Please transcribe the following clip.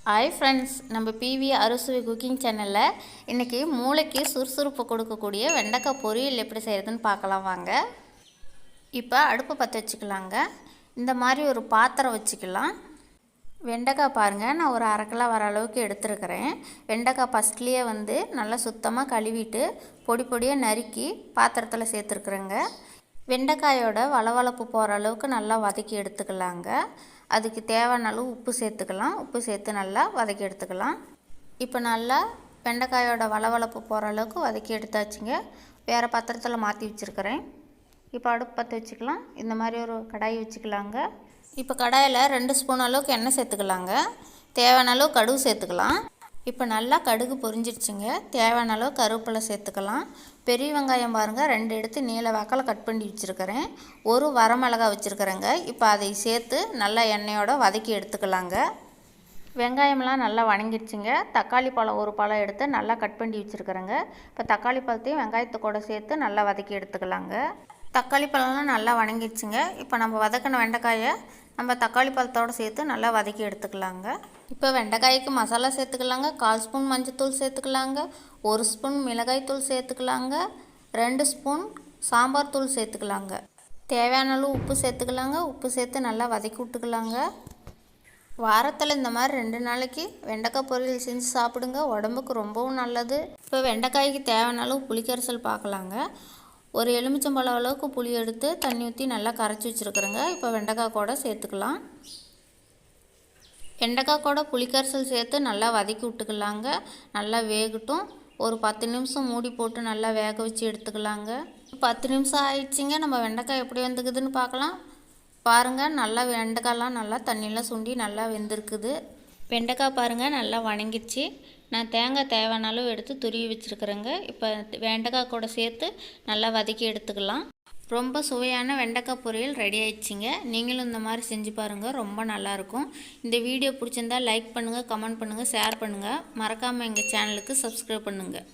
Hi friends, நம்ம PV அறுசுவை cooking சேனலில் இன்றைக்கி மூளைக்கு சுறுசுறுப்பு கொடுக்கக்கூடிய வெண்டைக்காய் பொரியல் எப்படி செய்கிறதுன்னு பார்க்கலாம் வாங்க. இப்போ அடுப்பு பற்ற வச்சுக்கலாங்க. இந்த மாதிரி ஒரு பாத்திரம் வச்சுக்கலாம். வெண்டைக்காய் பாருங்கள், நான் ஒரு 1/2 கிலோ வர அளவுக்கு எடுத்துருக்கிறேன். வெண்டைக்காய் ஃபஸ்ட்லேயே நல்லா சுத்தமாக கழுவிட்டு பொடி பொடியாக நறுக்கி பாத்திரத்தில் சேர்த்துருக்குறேங்க. வெண்டைக்காயோட வளவளப்பு போகிற அளவுக்கு நல்லா வதக்கி எடுத்துக்கலாங்க. அதுக்கு தேவையான அளவு உப்பு சேர்த்துக்கலாம். உப்பு சேர்த்து நல்லா வதக்கி எடுத்துக்கலாம். இப்போ நல்லா வெண்டைக்காயோட வளவளப்பு போகிற அளவுக்கு வதக்கி எடுத்தாச்சுங்க. வேறு பாத்திரத்தில் மாற்றி வச்சுருக்கிறேன். இப்போ அடுப்பு பற்ற வச்சுக்கலாம். இந்த மாதிரி ஒரு கடாய் வச்சுக்கலாங்க. இப்போ கடாயில் 2 ஸ்பூன் அளவுக்கு எண்ணெய் சேர்த்துக்கலாங்க. தேவையான அளவு கடுகு சேர்த்துக்கலாம். இப்போ நல்லா கடுகு பொரிஞ்சிடுச்சுங்க. தேவையான அளவு கருவேப்பிலை சேர்த்துக்கலாம். பெரிய வெங்காயம் பாருங்கள், 2 எடுத்து நீல வாக்கில் கட் பண்ணி வச்சுருக்கிறேன். ஒரு வரமிளகாய் வச்சுருக்கிறேங்க. இப்போ அதை சேர்த்து நல்லா எண்ணெயோடு வதக்கி எடுத்துக்கலாங்க. வெங்காயம்லாம் நல்லா வணங்கிடுச்சுங்க. தக்காளி பழம் ஒரு பழம் எடுத்து நல்லா கட் பண்ணி வச்சுருக்கிறேங்க. இப்போ தக்காளி பழத்தையும் வெங்காயத்தை கூட சேர்த்து நல்லா வதக்கி எடுத்துக்கலாங்க. தக்காளி பழம்லாம் நல்லா வணங்கிடுச்சுங்க. இப்போ நம்ம வதக்கின வெண்டைக்காயை நம்ம தக்காளி பழத்தோடு சேர்த்து நல்லா வதக்கி எடுத்துக்கலாங்க. இப்போ வெண்டைக்காய்க்கு மசாலா சேர்த்துக்கலாங்க. 1/4 ஸ்பூன் மஞ்சள்தூள் சேர்த்துக்கலாங்க. 1 ஸ்பூன் மிளகாய் தூள் சேர்த்துக்கலாங்க. 2 ஸ்பூன் சாம்பார் தூள் சேர்த்துக்கலாங்க. தேவையான அளவு உப்பு சேர்த்துக்கலாங்க. உப்பு சேர்த்து நல்லா வதக்கி விட்டுக்கலாங்க. வாரத்தில் இந்த மாதிரி 2 நாளைக்கு வெண்டைக்காய் பொரியல் செஞ்சு சாப்பிடுங்க. உடம்புக்கு ரொம்பவும் நல்லது. இப்போ வெண்டைக்காய்க்கு தேவையான அளவு புளிக்கரைசல் பார்க்கலாங்க. ஒரு எலுமிச்சம்பழம் அளவுக்கு புளி எடுத்து தண்ணி ஊற்றி நல்லா கரைச்சி வச்சுருக்குறேங்க. இப்போ வெண்டைக்காய் கூட சேர்த்துக்கலாம். வெண்டைக்காய் கூட புளிக்கரைசல் சேர்த்து நல்லா வதக்கி விட்டுக்கலாங்க. நல்லா வேகட்டும். ஒரு 10 நிமிஷம் மூடி போட்டு நல்லா வேக வச்சு எடுத்துக்கலாங்க. 10 நிமிஷம் ஆயிடுச்சுங்க. நம்ம வெண்டைக்காய் எப்படி வெந்துக்குதுன்னு பார்க்கலாம். பாருங்கள், நல்லா வெண்டைக்காயெலாம் நல்லா தண்ணியெலாம் சுண்டி நல்லா வெந்திருக்குது. வெண்டைக்காய் பாருங்கள் நல்லா வணங்கிடுச்சு. நான் தேங்காய் தேவையான அளவு எடுத்து துருவி வச்சுருக்குறேங்க. இப்போ வெண்டைக்காய் கூட சேர்த்து நல்லா வதக்கி எடுத்துக்கலாம். ரொம்ப சுவையான வெண்டைக்காய் பொரியல் ரெடி ஆயிடுச்சுங்க. நீங்களும் இந்த மாதிரி செஞ்சு பாருங்கள், ரொம்ப நல்லாயிருக்கும். இந்த வீடியோ பிடிச்சிருந்தா லைக் பண்ணுங்கள், கமெண்ட் பண்ணுங்கள், ஷேர் பண்ணுங்கள். மறக்காமல் எங்கள் சேனலுக்கு சப்ஸ்கிரைப் பண்ணுங்கள்.